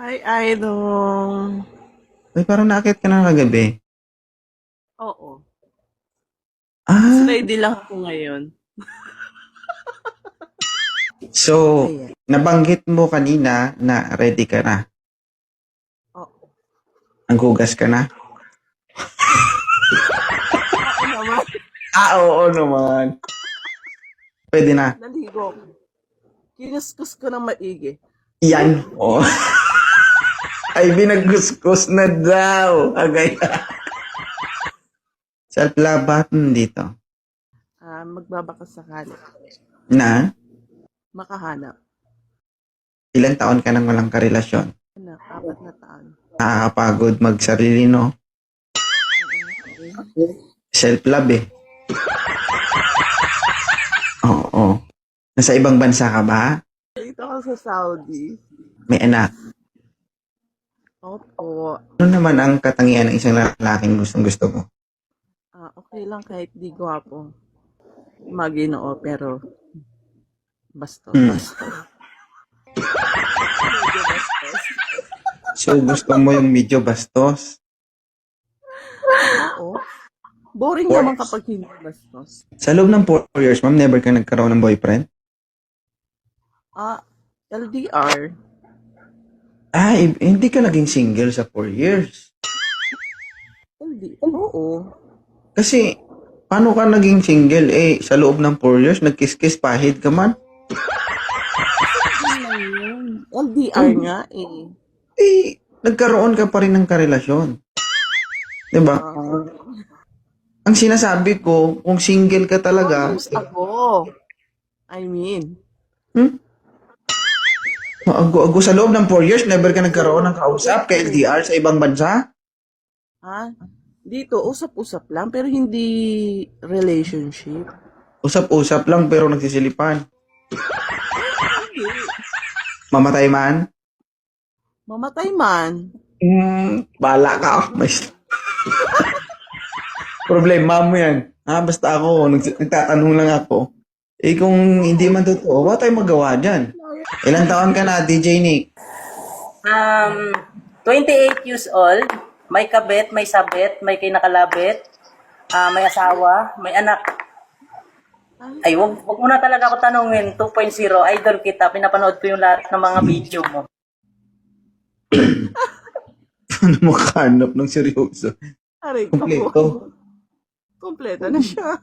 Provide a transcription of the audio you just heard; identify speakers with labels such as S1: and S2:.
S1: Hi, Idol.
S2: Uy, parang naakit ka na kagabi.
S1: Oo. Mas
S2: Ah,
S1: ready lang ako ngayon.
S2: so,
S1: Ayan.
S2: nabanggit mo kanina na ready ka na.
S1: Oo.
S2: Ang hugas ka na?
S1: Oo naman.
S2: Oo naman. Pwede na.
S1: Naligo ako. Kinuskus ko ng maigi.
S2: Yan. Oh. Ay, binagkuskus na daw. Agay. Self-love dito.
S1: Magbabakas sakali.
S2: Na,
S1: Makahanap.
S2: ilang taon ka nang walang karelasyon.
S1: Anak, 4 na taon.
S2: Nakakapagod magsarili, no? Self-love eh. Oo. Nasa ibang bansa ka ba?
S1: Dito ako sa Saudi.
S2: May anak.
S1: Opo.
S2: Ano naman ang katangian ng isang lalaking gustong-gusto mo?
S1: Okay lang kahit di gwapo. Maginoo, pero bastos.
S2: Hmm.
S1: Medyo bastos.
S2: So, gusto mo yung medyo bastos?
S1: Oo. Boring
S2: Four-
S1: naman kapag hindi bastos.
S2: Sa loob ng 4 years, ma'am, never ka nagkaroon ng boyfriend?
S1: LDR.
S2: Hindi ka naging single sa 4 years.
S1: Oo.
S2: Kasi, paano ka naging single? Sa loob ng 4 years, nagkiss-kiss, pahid ka man.
S1: Yun lang yun. LDR nga eh.
S2: Nagkaroon ka pa rin ng karelasyon. Diba? Ang sinasabi ko, kung single ka
S1: 4
S2: talaga,
S1: years ago. I mean.
S2: maago-ago sa loob ng 4 years, never ka nagkaroon ng kausap kay LDR sa ibang bansa?
S1: Dito, usap-usap lang, pero hindi relationship.
S2: Usap-usap lang pero nagsisilipan.
S1: Hindi.
S2: Mamatay man?
S1: Mamatay man.
S2: Bala ka. May problema mo yan. Basta ako, nagtatanong lang ako. Kung hindi man totoo, wala tayong magawa dyan. Ilang taon ka na, DJ Nick?
S3: Um, 28 years old, may kabit, may sabit, may kinakalabit, may asawa, may anak. Ay, wag mo na talaga ako tanungin. 2.0, idol kita. Pinapanood ko yung lahat ng mga video mo.
S2: Ano makahanap ng seryoso?
S1: Aray ko.
S2: Kompleto.
S1: Kompleto na siya.